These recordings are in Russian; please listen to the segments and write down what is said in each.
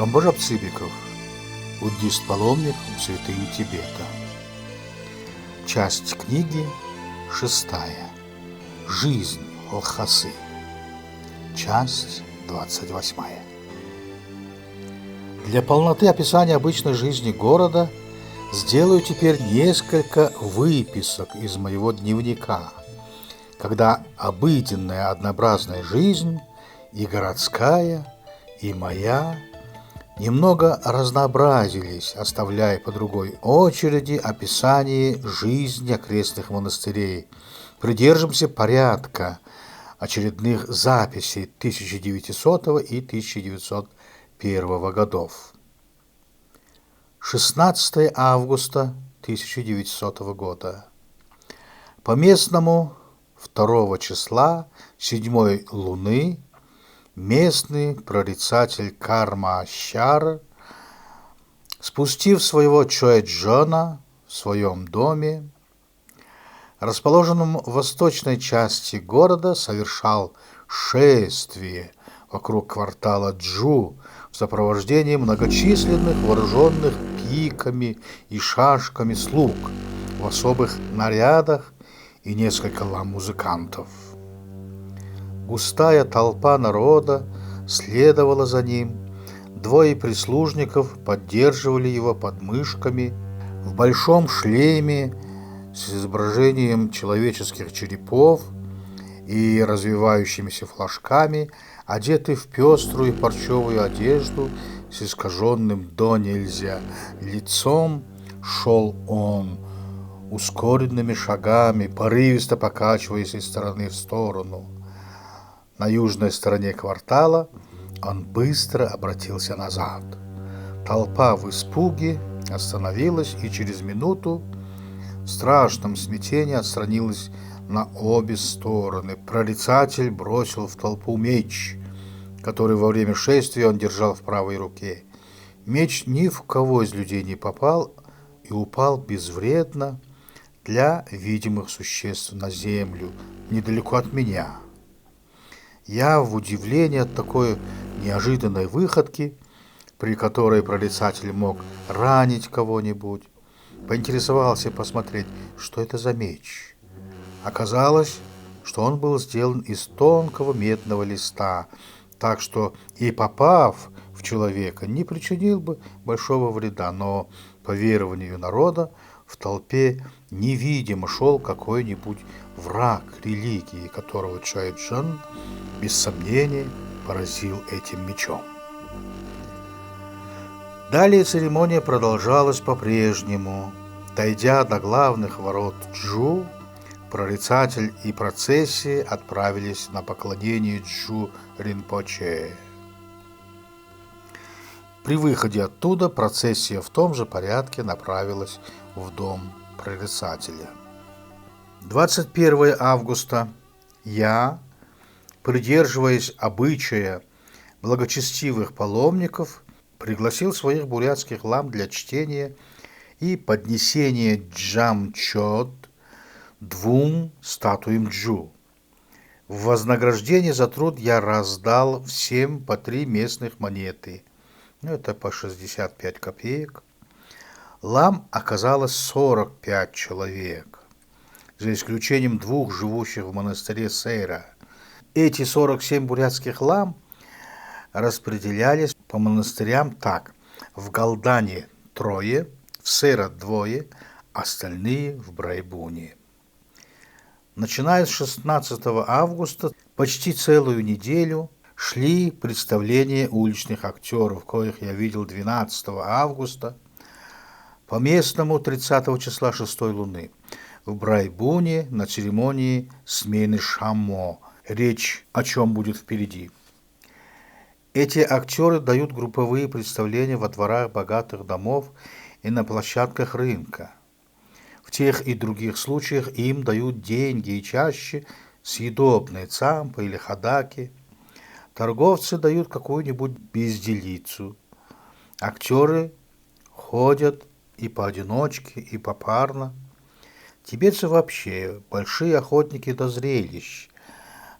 Камбожаб Цыбиков, буддист-паломник в святыни Тибета. Часть книги 6. Жизнь Лхасы. Часть 28. Для полноты описания обычной жизни города сделаю теперь несколько выписок из моего дневника, когда обыденная однообразная жизнь и городская, и моя немного разнообразились, оставляя по другой очереди описание жизни окрестных монастырей. Придержимся порядка очередных записей 1900 и 1901 годов. 16 августа 1900 года. По местному 2 числа 7 луны местный прорицатель Карма-Ащар, спустив своего Чоэджона в своем доме, расположенном в восточной части города, совершал шествие вокруг квартала Джу в сопровождении многочисленных вооруженных пиками и шашками слуг в особых нарядах и несколько лам-музыкантов. Густая толпа народа следовала за ним, 2 прислужников поддерживали его под мышками, в большом шлеме с изображением человеческих черепов и развивающимися флажками, одетый в пеструю парчевую одежду с искаженным до нельзя лицом, шел он ускоренными шагами, порывисто покачиваясь из стороны в сторону. На южной стороне квартала он быстро обратился назад. Толпа в испуге остановилась и через минуту в страшном смятении отстранилась на обе стороны. Прорицатель бросил в толпу меч, который во время шествия он держал в правой руке. Меч ни в кого из людей не попал и упал безвредно для видимых существ на землю, недалеко от меня. Я в удивлении от такой неожиданной выходки, при которой прорицатель мог ранить кого-нибудь, поинтересовался посмотреть, что это за меч. Оказалось, что он был сделан из тонкого медного листа, так что и попав в человека, не причинил бы большого вреда, но, по верованию народа, в толпе невидимо шел какой-нибудь враг религии, которого Чоэджон без сомнения поразил этим мечом. Далее церемония продолжалась по-прежнему. Дойдя до главных ворот Джу, прорицатель и процессия отправились на поклонение Джу Ринпоче. При выходе оттуда процессия в том же порядке направилась в дом прорицателя. 21 августа я, придерживаясь обычая благочестивых паломников, пригласил своих бурятских лам для чтения и поднесения джамчот 2 статуям Джу. В вознаграждение за труд я раздал всем по 3 местных монеты. Это по 65 копеек. Лам оказалось 45 человек, за исключением 2 живущих в монастыре Сейра. Эти 47 бурятских лам распределялись по монастырям так: в Галдане 3, в Сейра 2, остальные в Брайбуне. Начиная с 16 августа почти целую неделю шли представления уличных актеров, коих я видел 12 августа, по местному 30 числа 6 луны, в Брайбуне на церемонии смены Шаммо. Речь о чем будет впереди. Эти актеры дают групповые представления во дворах богатых домов и на площадках рынка. В тех и других случаях им дают деньги и чаще съедобные цампы или хадаки. Торговцы дают какую-нибудь безделицу. Актеры ходят и поодиночке, и попарно. Тибетцы вообще большие охотники до зрелищ,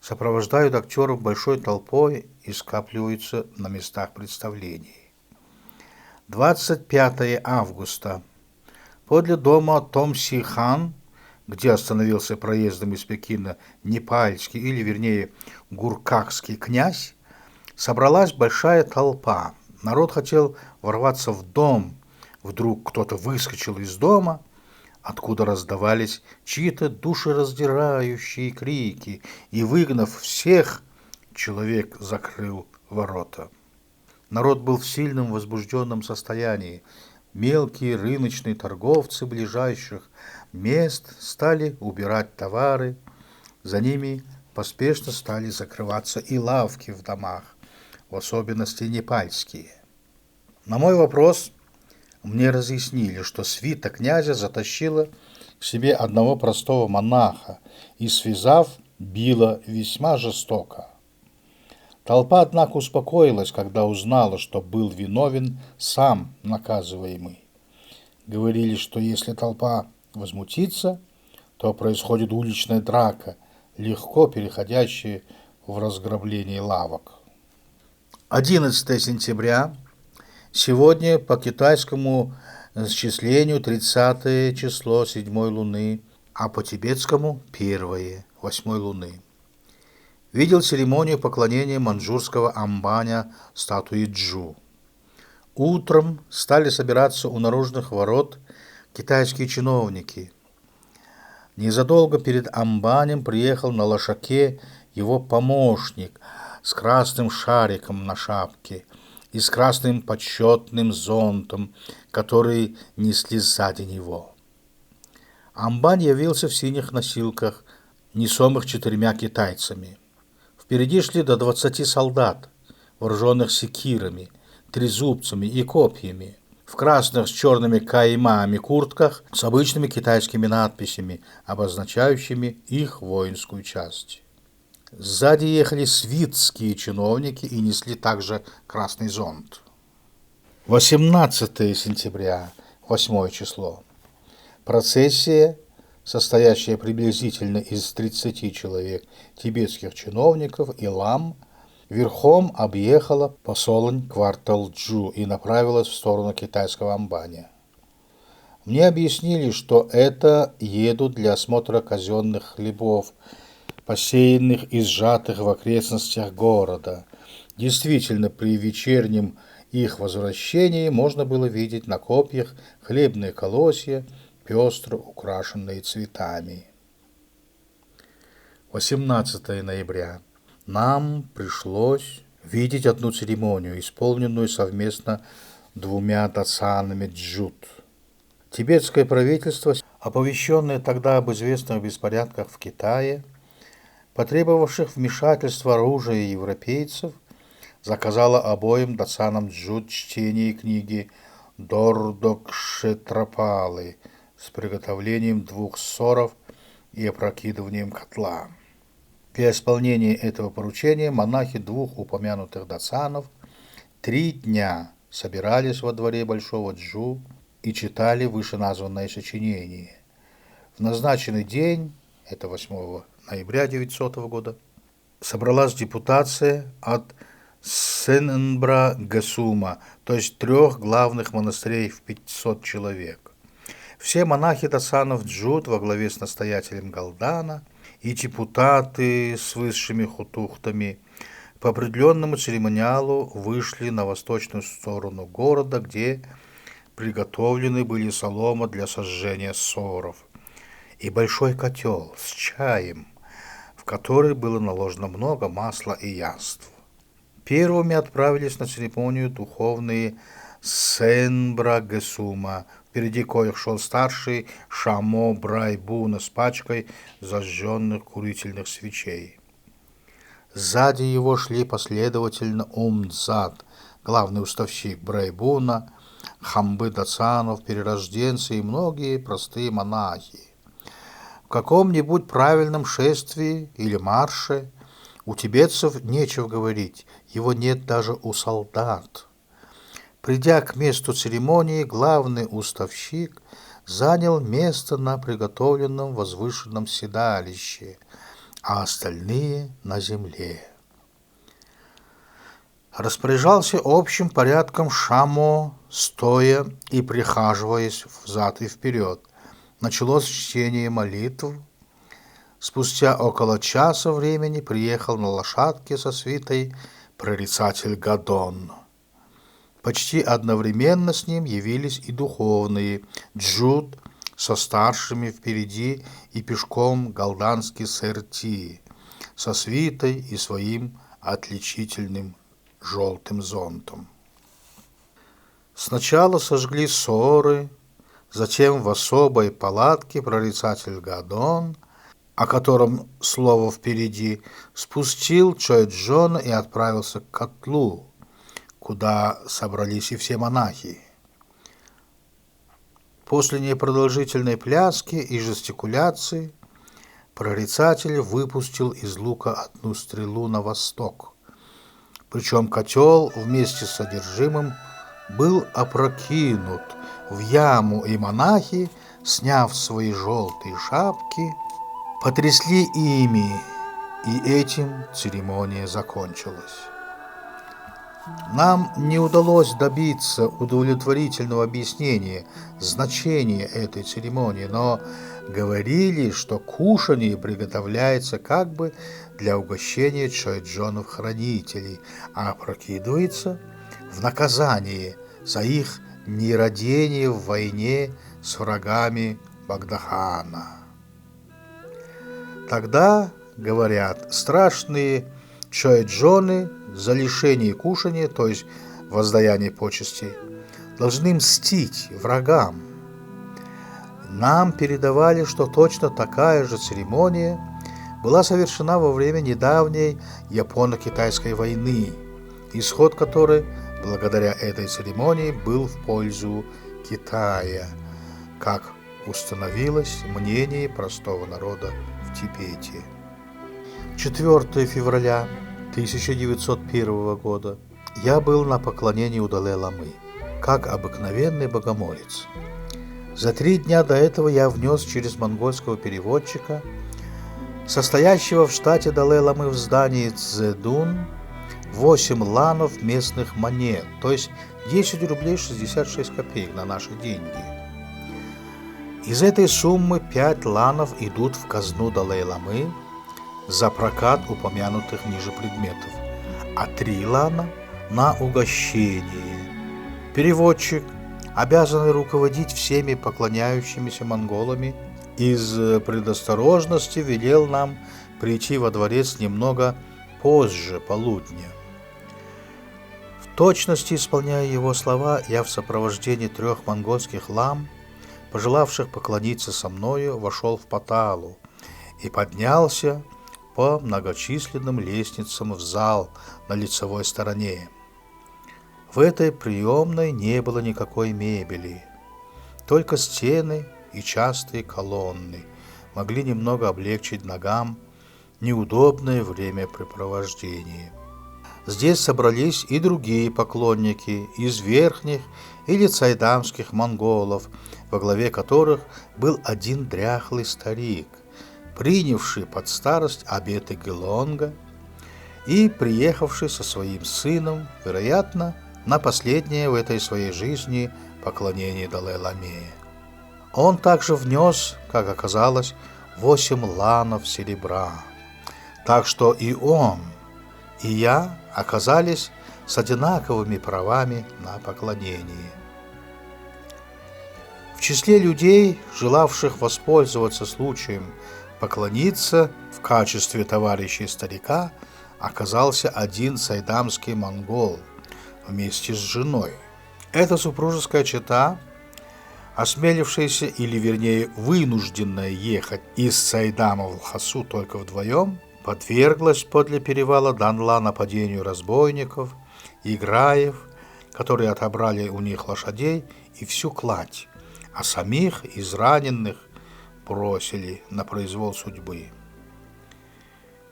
сопровождают актеров большой толпой и скапливаются на местах представлений. 25 августа. Подле дома Томси-хан, где остановился проездом из Пекина непальский, или вернее гуркакский князь, собралась большая толпа. Народ хотел ворваться в дом. Вдруг кто-то выскочил из дома, откуда раздавались чьи-то душераздирающие крики, и, выгнав всех, человек закрыл ворота. Народ был в сильном возбужденном состоянии. Мелкие рыночные торговцы ближайших мест стали убирать товары. За ними поспешно стали закрываться и лавки в домах, в особенности непальские. На мой вопрос мне разъяснили, что свита князя затащила к себе одного простого монаха и, связав, била весьма жестоко. Толпа, однако, успокоилась, когда узнала, что был виновен сам наказываемый. Говорили, что если толпа возмутится, то происходит уличная драка, легко переходящая в разграбление лавок. 11 сентября. Сегодня по китайскому счислению 30 число 7 луны, а по тибетскому 1 8 луны. Видел церемонию поклонения маньчжурского амбаня статуи Джу. Утром стали собираться у наружных ворот китайские чиновники. Незадолго перед амбанем приехал на лошаке его помощник с красным шариком на шапке и с красным почетным зонтом, который несли сзади него. Амбань явился в синих носилках, несомых 4 китайцами. Впереди шли до 20 солдат, вооруженных секирами, трезубцами и копьями, в красных с черными каймами куртках с обычными китайскими надписями, обозначающими их воинскую часть. Сзади ехали свитские чиновники и несли также красный зонт. 18 сентября, 8 число. Процессия, состоящая приблизительно из 30 человек тибетских чиновников и лам, верхом объехала посолонь квартал Джу и направилась в сторону китайского амбаня. Мне объяснили, что это едут для осмотра казенных хлебов, посеянных и сжатых в окрестностях города. Действительно, при вечернем их возвращении можно было видеть на копьях хлебные колосья, пестро украшенные цветами. 18 ноября. Нам пришлось видеть одну церемонию, исполненную совместно 2 дацанами джут. Тибетское правительство, оповещенное тогда об известных беспорядках в Китае, потребовавших вмешательства оружия европейцев, заказало обоим дацанам джут чтение книги Дордокшетрапалы с приготовлением 2 ссоров и опрокидыванием котла. Для исполнения этого поручения монахи 2 упомянутых дацанов 3 дня собирались во дворе Большого Джу и читали вышеназванное сочинение. В назначенный день, это 8 ноября 900 года, собралась депутация от Сеннбра-Гасума, то есть 3 главных монастырей в 500 человек. Все монахи дацанов Джут во главе с настоятелем Галдана и депутаты с высшими хутухтами по определенному церемониалу вышли на восточную сторону города, где приготовлены были солома для сожжения ссоров и большой котел с чаем, в который было наложено много масла и яств. Первыми отправились на церемонию духовные Сенбра-Гесума, впереди коих шел старший Шамо Брайбуна с пачкой зажженных курительных свечей. Сзади его шли последовательно Умдзад, главный уставщик Брайбуна, Хамбы Дацанов, перерожденцы и многие простые монахи. В каком-нибудь правильном шествии или марше у тибетцев нечего говорить, его нет даже у солдат. Придя к месту церемонии, главный уставщик занял место на приготовленном возвышенном седалище, а остальные на земле. распоряжался общим порядком Шамо, стоя и прихаживаясь взад и вперед. Началось чтение молитв. Спустя около часа времени приехал на лошадке со свитой прорицатель Гадон. Почти одновременно с ним явились и духовные Джуд со старшими впереди и пешком галданский Серти со свитой и своим отличительным желтым зонтом. Сначала сожгли ссоры, затем в особой палатке прорицатель Гадон, о котором слово впереди, спустил Чоэджона и отправился к котлу, куда собрались и все монахи. После непродолжительной пляски и жестикуляции прорицатель выпустил из лука одну стрелу на восток. Причем котел вместе с содержимым был опрокинут в яму, и монахи, сняв свои желтые шапки, потрясли ими, и этим церемония закончилась. Нам не удалось добиться удовлетворительного объяснения значения этой церемонии, но говорили, что кушанье приготовляется как бы для угощения Чоэджонов-хранителей, а опрокидывается в наказание за их нерадение в войне с врагами Багдахана. Тогда, говорят, страшные Чоэджоны за лишение кушания, то есть воздаяние почестей, должны мстить врагам. Нам передавали, что точно такая же церемония была совершена во время недавней Японо-Китайской войны, исход которой, благодаря этой церемонии, был в пользу Китая, как установилось мнение простого народа в Тибете. 4 февраля 1901 года я был на поклонении у Далай-ламы, как обыкновенный богомолец. За 3 дня до этого я внес через монгольского переводчика, состоящего в штате Далай-ламы в здании Цзэдун, 8 ланов местных монет, то есть 10 рублей 66 копеек на наши деньги. Из этой суммы 5 ланов идут в казну Далай-ламы за прокат упомянутых ниже предметов, а 3 лана на угощение. Переводчик, обязанный руководить всеми поклоняющимися монголами, из предосторожности велел нам прийти во дворец немного позже полудня. В точности исполняя его слова, я в сопровождении 3 монгольских лам, пожелавших поклониться со мною, вошел в Паталу и поднялся по многочисленным лестницам в зал на лицевой стороне. В этой приемной не было никакой мебели, только стены и частые колонны могли немного облегчить ногам неудобное времяпрепровождение. Здесь собрались и другие поклонники из верхних или цайдамских монголов, во главе которых был один дряхлый старик, принявший под старость обеты Гелонга и приехавший со своим сыном, вероятно, на последнее в этой своей жизни поклонение Далай-ламе. Он также внес, как оказалось, 8 ланов серебра, так что и он, и я оказались с одинаковыми правами на поклонение. В числе людей, желавших воспользоваться случаем поклониться в качестве товарища старика, оказался один сайдамский монгол вместе с женой. Эта супружеская чета, осмелившаяся или, вернее, вынужденная ехать из Сайдама в Лхасу только вдвоем, подверглась подле перевала Данла нападению разбойников и граев, которые отобрали у них лошадей и всю кладь, а самих израненных бросили на произвол судьбы.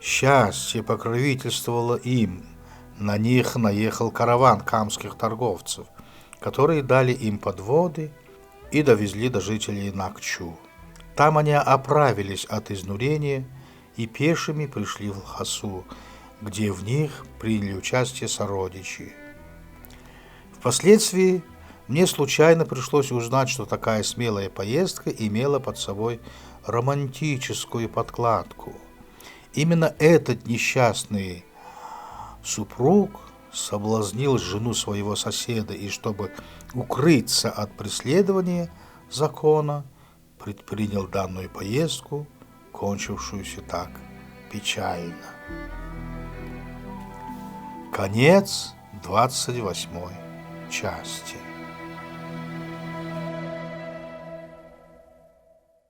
Счастье покровительствовало им, на них наехал караван камских торговцев, которые дали им подводы и довезли до жителей Накчу. Там они оправились от изнурения и пешими пришли в Лхасу, где в них приняли участие сородичи. Впоследствии мне случайно пришлось узнать, что такая смелая поездка имела под собой романтическую подкладку. Именно этот несчастный супруг соблазнил жену своего соседа и, чтобы укрыться от преследования закона, предпринял данную поездку, кончившуюся так печально. Конец 28 части.